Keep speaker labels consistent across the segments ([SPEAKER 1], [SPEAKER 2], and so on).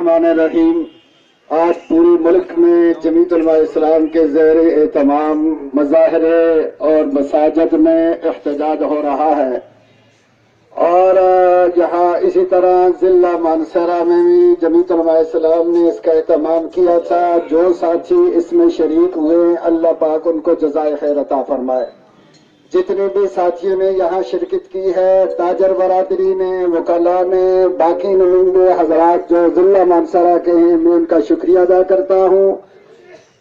[SPEAKER 1] الرحمن الرحیم۔ آج پوری ملک میں جمیعت علماء اسلام کے زیر اہتمام مظاہرے اور مساجد میں احتجاج ہو رہا ہے، اور یہاں اسی طرح ضلع مانسہرہ میں بھی جمیعت علماء اسلام نے اس کا اہتمام کیا تھا۔ جو ساتھی اس میں شریک ہوئے اللہ پاک ان کو جزائے خیر عطا فرمائے۔ جتنے بھی ساتھیوں نے یہاں شرکت کی ہے، تاجر برادری نے، وکلاء نے، باقی نمائندے حضرات جو ضلع مانسہرہ کے ہیں، میں ان کا شکریہ ادا کرتا ہوں۔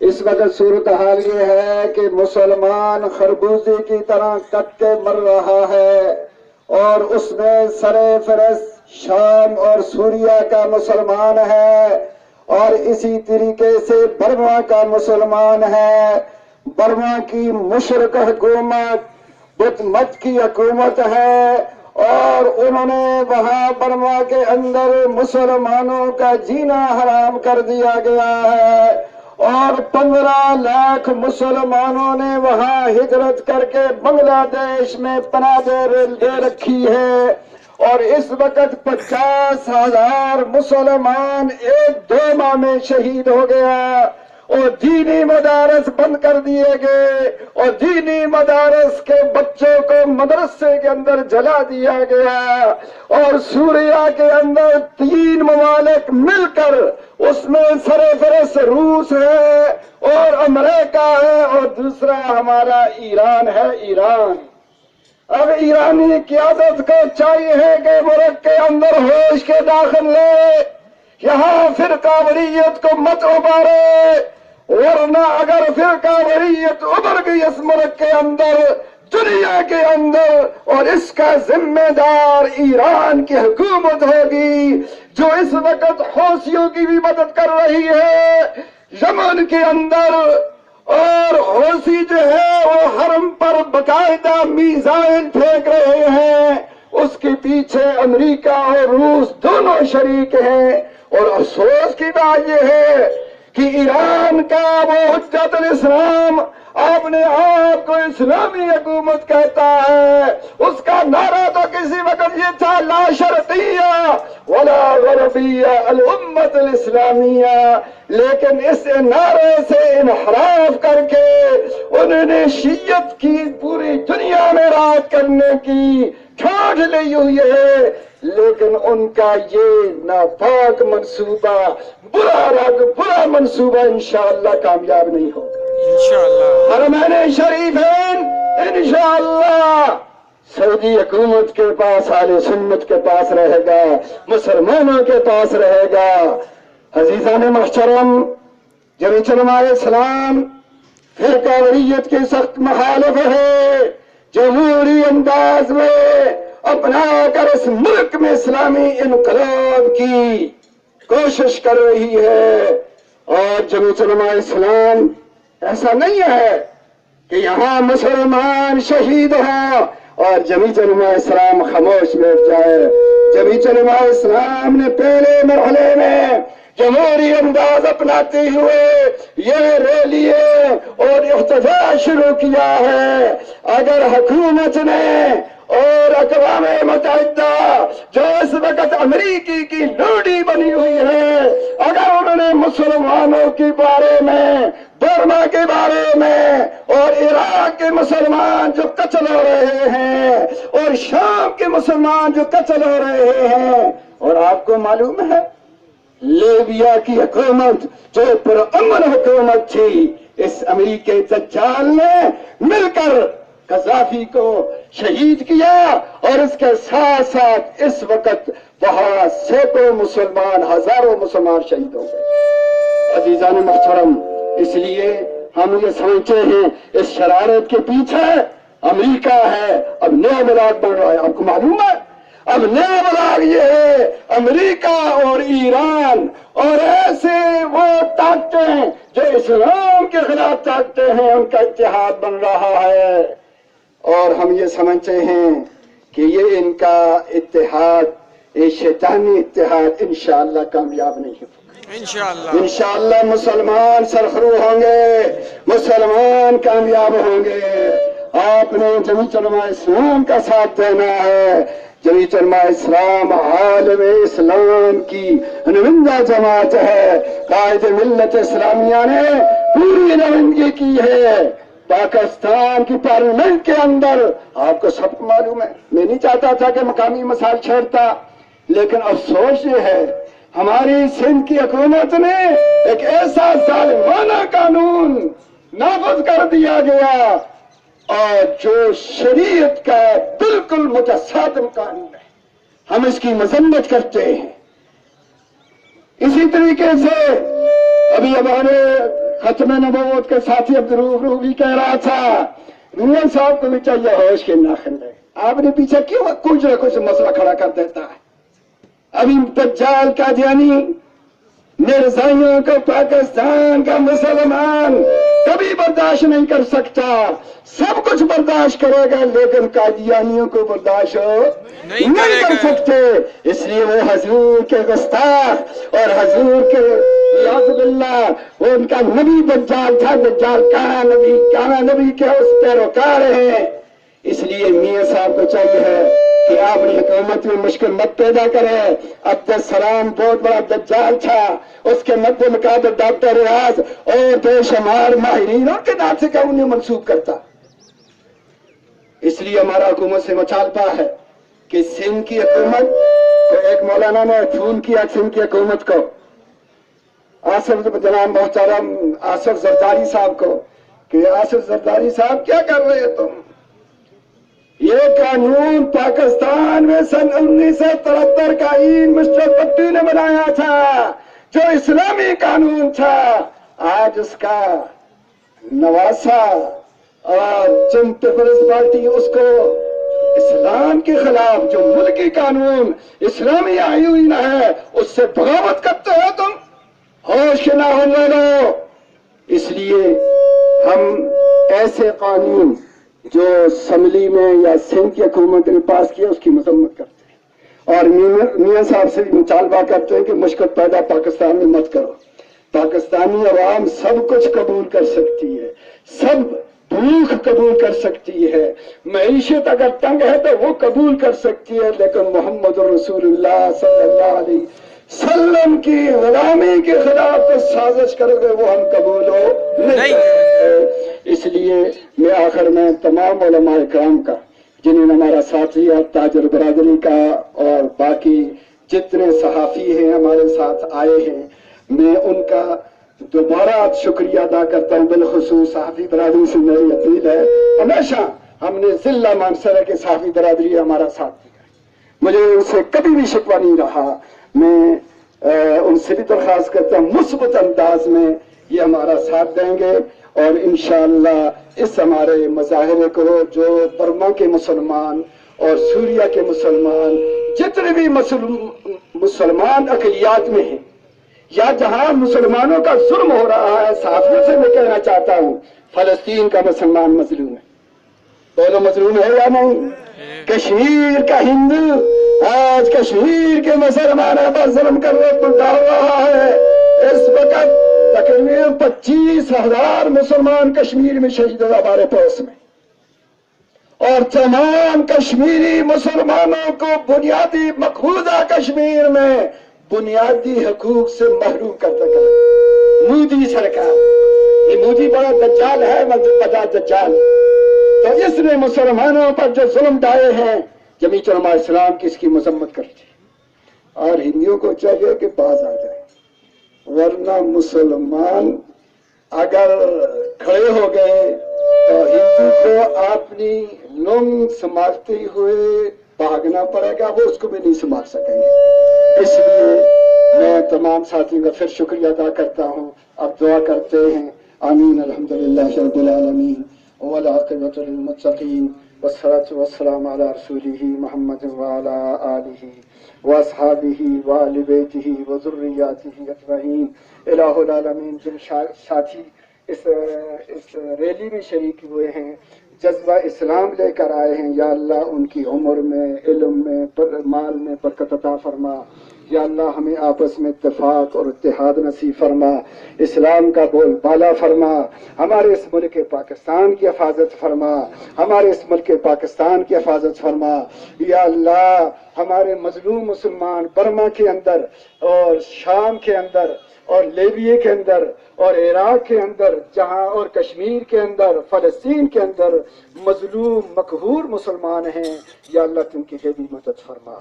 [SPEAKER 1] اس وقت صورتحال یہ ہے کہ مسلمان خربوزے کی طرح کٹ کے مر رہا ہے، اور اس میں سر فہرست شام اور سوریہ کا مسلمان ہے، اور اسی طریقے سے برما کا مسلمان ہے۔ برما کی مشرق حکومت بت مت کی حکومت ہے، اور انہوں نے وہاں برما کے اندر مسلمانوں کا جینا حرام کر دیا گیا ہے، اور 15 لاکھ مسلمانوں نے وہاں ہجرت کر کے بنگلہ دیش میں پناہ دے رکھی ہے، اور اس وقت 50,000 مسلمان 1-2 ماہ میں شہید ہو گیا، اور دینی مدارس بند کر دیے گئے، اور دینی مدارس کے بچوں کو مدرسے کے اندر جلا دیا گیا، اور سوریہ کے اندر 3 ممالک مل کر اس میں سرفرست روس ہے اور امریکہ ہے، اور دوسرا ہمارا ایران ہے۔ ایران اب ایرانی قیادت کو چاہیے کہ ملک کے اندر ہوش کے داخل لے، یہاں فرقہ واریت کو مت ابھارے، ورنہ اگر فرقہ واریت ابھر گئی اس ملک کے اندر، دنیا کے اندر، اور اس کا ذمہ دار ایران کی حکومت ہوگی، جو اس وقت حوثیوں کی بھی مدد کر رہی ہے یمن کے اندر، اور حوثی جو ہے وہ حرم پر باقاعدہ میزائل پھینک رہے ہیں، اس کے پیچھے امریکہ اور روس دونوں شریک ہیں۔ اور افسوس کی بات یہ ہے کہ ایران کا وہ حجت الاسلام اپنے آپ کو اسلامی حکومت کہتا ہے، اس کا نعرہ تو کسی وقت یہ تھا لا شرقیہ ولا غربیہ الامت الاسلامیہ، لیکن اس نعرے سے انحراف کر کے انہوں نے شیعت کی پوری دنیا میں راج کرنے کی ٹھاٹ لی ہوئی ہے، لیکن ان کا یہ ناپاک منصوبہ، برا منصوبہ انشاءاللہ کامیاب نہیں ہوگا انشاءاللہ۔ حرمین شریفین انشاءاللہ سعودی حکومت کے پاس، اہل سنت کے پاس رہے گا، مسلمانوں کے پاس رہے گا۔ عزیزان محترم، جمیعت علماء اسلام فرقہ واریت کے سخت مخالف ہے، جمہوری انداز میں اپنا کر اس ملک میں اسلامی انقلاب کی کوشش کر رہی ہے، اور جمیعت علماء اسلام ایسا نہیں ہے کہ یہاں مسلمان شہید ہوں اور جمیعت علماء اسلام خاموش بیٹھ جائے۔ جمیعت علماء اسلام نے پہلے مرحلے میں جمہوری انداز اپناتے ہوئے یہ ریلیاں اور احتجاج شروع کیا ہے۔ اگر حکومت نے اور اقوام متحدہ جو اس وقت امریکی کی لوڈی بنی ہوئی ہے، اگر انہوں نے مسلمانوں کے بارے میں، برما کے بارے میں، اور عراق کے مسلمان جو قتل ہو رہے ہیں، اور شام کے مسلمان جو قتل ہو رہے ہیں، اور آپ کو معلوم ہے لیبیا کی حکومت جو پرامن حکومت تھی، اس امریکی دجال نے مل کر قذافی کو شہید کیا، اور اس کے ساتھ ساتھ اس وقت وہاں سینکڑوں مسلمان، ہزاروں مسلمان شہید ہو گئے۔ عزیزان محترم، اس لیے ہم یہ سمجھتے ہیں اس شرارت کے پیچھے امریکہ ہے۔ اب نیا ملاق بن رہا ہے، آپ کو معلوم ہے اب نیا ملاق یہ ہے امریکہ اور ایران، اور ایسے وہ طاقتیں جو اسلام کے خلاف طاقتیں ہیں، ان کا اتحاد بن رہا ہے، اور ہم یہ سمجھتے ہیں کہ یہ ان کا اتحاد، یہ شیطانی اتحاد انشاءاللہ کامیاب نہیں ہوگا۔ انشاءاللہ مسلمان سرخرو ہوں گے، مسلمان کامیاب ہوں گے۔ آپ نے جمیعت علماء اسلام کا ساتھ دینا ہے، جمیعت علماء اسلام عالم اسلام کی نمائندہ جماعت ہے. قائد ملت اسلامیہ نے پوری نمائندگی کی ہے پاکستان کی پارلیمنٹ کے اندر. آپ کو سب کو معلوم ہے، میں نہیں چاہتا تھا کہ مقامی مسائل چھیڑتا، لیکن افسوس یہ ہے ہماری سندھ کی حکومت نے ایک ایسا ظالمانہ قانون نافذ کر دیا گیا اور جو شریعت کا بالکل متصادم قانون ہے. ہم اس کی مذمت کرتے ہیں. اسی طریقے سے ابھی ہمارے ختم نبوت کے ساتھی عبدالرؤوف روبی کہہ رہا تھا، میاں صاحب کو بھی چاہیے ہوش کے ناخن رہے. آپ نے پیچھے کیوں کچھ نہ کچھ مسئلہ کھڑا کر دیتا ہے. ابھی دجال قادیانی مرزائیوں کو پاکستان کا مسلمان کبھی برداشت نہیں کر سکتا. سب کچھ برداشت کرے گا لیکن قادیانیوں کو برداشت نہیں کر سکتے. اس لیے وہ حضور کے گستاخ اور حضور کے یعوذ باللہ وہ ان کا نبی دجال تھا. دجال کہاں نبی کے اس پیروکار ہیں. اس لیے میاں صاحب کو چاہیے کہ آپ نے حکومت میں مشکل مت پیدا کرے. عبد السلام بہت بڑا دجال تھا، اس کے مد مقابل ڈاکٹر ریاض اور بے شمار ماہرین ان کے نام سے کیا انہیں منسوب کرتا. اس لیے ہمارا حکومت سے مطالبہ ہے کہ سندھ کی حکومت کو، ایک مولانا نے فون کیا سندھ کی حکومت کو، آصف جناب محترم آصف زرداری صاحب کو، کہ آصف زرداری صاحب کیا کر رہے ہیں تم؟ یہ قانون پاکستان میں سن 1973 کا آئین مسٹر پٹی نے بنایا تھا جو اسلامی قانون تھا. آج اس کا نواسا اور جن پیپلز پارٹی اس کو اسلام کے خلاف جو ملکی قانون اسلامی آئین ہے اس سے بغاوت کرتے ہو تم. ہوش کے نہ ہونے لو. اس لیے ہم ایسے قانون جو اسمبلی میں یا سندھ کی حکومت نے پاس کیا اس کی مذمت کرتے ہیں اور میاں صاحب سے بھی مطالبہ کرتے ہیں کہ مشکل پیدا پاکستان میں مت کرو. پاکستانی عوام سب کچھ قبول کر سکتی ہے، سب بھوک قبول کر سکتی ہے، معیشت اگر تنگ ہے تو وہ قبول کر سکتی ہے، لیکن محمد رسول اللہ صلی اللہ علیہ وسلم کی غلامی کے خلاف تو سازش کرو گے وہ ہم قبول ہو نہیں. اس لیے میں آخر میں تمام علماء کرام کا جنہوں نے ہمارا ساتھی اور تاجر برادری کا اور باقی جتنے صحافی ہیں ہمارے ساتھ آئے ہیں، میں ان کا دوبارہ شکریہ ادا کرتا ہوں. بالخصوص صحافی برادری سے میری اپیل ہے، ہمیشہ ہم نے ضلع مانسر کے صحافی برادری ہمارا ساتھ دیا، مجھے ان سے کبھی بھی شکوہ نہیں رہا. میں ان سے بھی درخواست کرتا ہوں مثبت انداز میں یہ ہمارا ساتھ دیں گے اور انشاءاللہ اس ہمارے مظاہرے کو جو برما کے مسلمان اور سوریا کے مسلمان جتنے بھی مسلمان اقلیات میں ہیں یا جہاں مسلمانوں کا ظلم ہو رہا ہے، صحافیوں سے میں کہنا چاہتا ہوں فلسطین کا مسلمان مظلوم ہے. بولو مظلوم ہے یا نہیں؟ کشمیر کا ہندو آج کشمیر کے مسلمانوں پر ظلم کرنے پر ڈال رہا ہے. اس وقت تقریباً 25,000 مسلمان کشمیر میں شہید ہوئے ہمارے پڑوس میں، اور تمام کشمیری مسلمانوں کو بنیادی مقبوضہ کشمیر میں بنیادی حقوق سے محروم کر دیا. مودی سرکار، یہ مودی بڑا دجال ہے، بڑا دجال، تو اس نے مسلمانوں پر جو ظلم ڈالے ہیں جمیعت علماء اسلام کی اس کی مذمت کرتی اور ہندوؤں کو چاہیے کہ باز آ جائے، ورنہ مسلمان اگر کھڑے ہو گئے تو ہندو کو اپنی لنگ سنبھالتے ہوئے بھاگنا پڑے گا، وہ اس کو بھی نہیں سنبھال سکیں گے. اس لیے میں تمام ساتھیوں کا پھر شکریہ ادا کرتا ہوں. اب دعا کرتے ہیں. آمین. الحمدللہ رب العالمین والعاقبۃ للمتقین والصلاة والسلام علی رسولہ محمد وعلی آلہ واصحابہ وآل بیتہ وذریاتہ اجمعین. الہ العالمین جن ساتھی اس ریلی میں شریک ہوئے ہیں، جذبہ اسلام لے کر آئے ہیں، یا اللہ ان کی عمر میں، علم میں، مال میں برکت عطا فرما. یا اللہ ہمیں آپس میں اتفاق اور اتحاد نصیب فرما، اسلام کا بول بالا فرما، ہمارے اس ملک پاکستان کی حفاظت فرما، ہمارے اس ملک پاکستان کی حفاظت فرما۔ یا اللہ ہمارے مظلوم مسلمان برما کے اندر اور شام کے اندر اور لیبیا کے اندر اور عراق کے اندر جہاں اور کشمیر کے اندر فلسطین کے اندر مظلوم مقہور مسلمان ہیں، یا اللہ تم کی غیبی مدد فرما،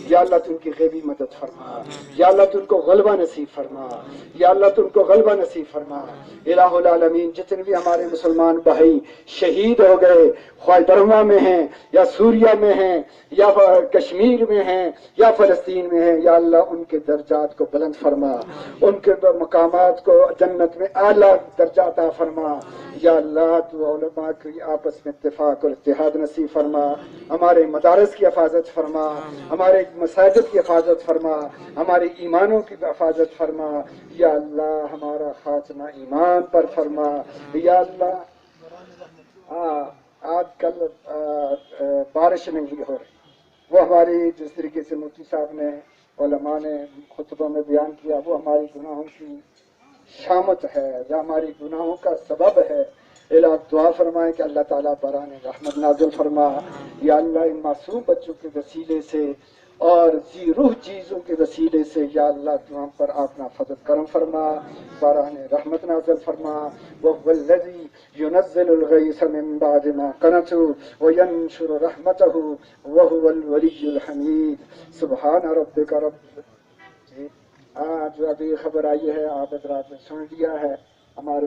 [SPEAKER 1] یا اللہ تم کی غیبی مدد فرما، یا اللہ تم کو غلبہ نصیب فرما، یا اللہ تم کو غلبہ نصیب فرما۔ الہ العالمین جتنے بھی ہمارے مسلمان بھائی شہید ہو گئے، خواہ برما میں ہیں یا سوریا میں ہیں یا کشمیر میں ہیں یا فلسطین میں ہیں، یا اللہ ان کے درجات کو بلند فرما، ان کے مقامات کو جنت میں اعلیٰ درجہ عطا فرما۔ یا اللہ تو علماء کی آپس میں اتفاق اور اتحاد نصیب فرما، ہمارے مدارس کی حفاظت فرما، ہمارے مساجد کی حفاظت فرما، ہمارے ایمانوں کی حفاظت فرما۔ یا اللہ ہمارا خاتمہ ایمان پر فرما۔ یا اللہ آج کل بارش نہیں ہو رہی، وہ ہماری جس طریقے سے مفتی صاحب نے علماء نے خطبوں میں بیان کیا، وہ ہماری گناہوں کی شامت ہے یا ہماری گناہوں کا سبب ہے۔ الہ دعا فرمائیں کہ اللہ تعالیٰ بران رحمت نازل فرما۔ یا اللہ ان معصوم بچوں کے وسیلے سے اور ذی روح چیزوں کے وسیلے سے یا اللہ تو ہم پر اپنا فضل کرم فرما، بران رحمت نازل فرما۔ وَهُوَ الَّذِي يُنَزِّلُ الْغَيْثَ مِن بَعْدِ مَا قَنَطُوا وَيَنشُرُ رَحْمَتَهُ وَهُوَ الْوَلِيُّ الْحَمِيدُ۔ سبحان ربک رب۔ آج ابھی خبر آئی ہے، آپ حضرات نے سن لیا ہے، ہمارے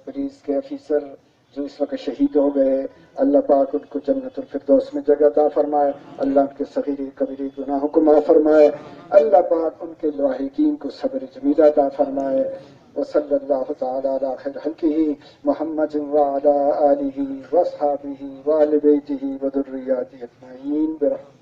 [SPEAKER 1] پولیس کے افیسر جو اس وقت شہید ہو گئے، اللہ پاک ان کو جنت الفردوس میں جگہ عطا فرمائے، اللہ ان کے صغیری کبیری گناہوں کو معاف فرمائے، اللہ پاک ان کے لاحقین کو صبر جمیل عطا فرمائے۔ وصلی اللہ تعالی علی خیر خلقہ محمد وعلی آلہ واصحابہ وآل بیتہ وذریاتہ اجمعین برحمتہ۔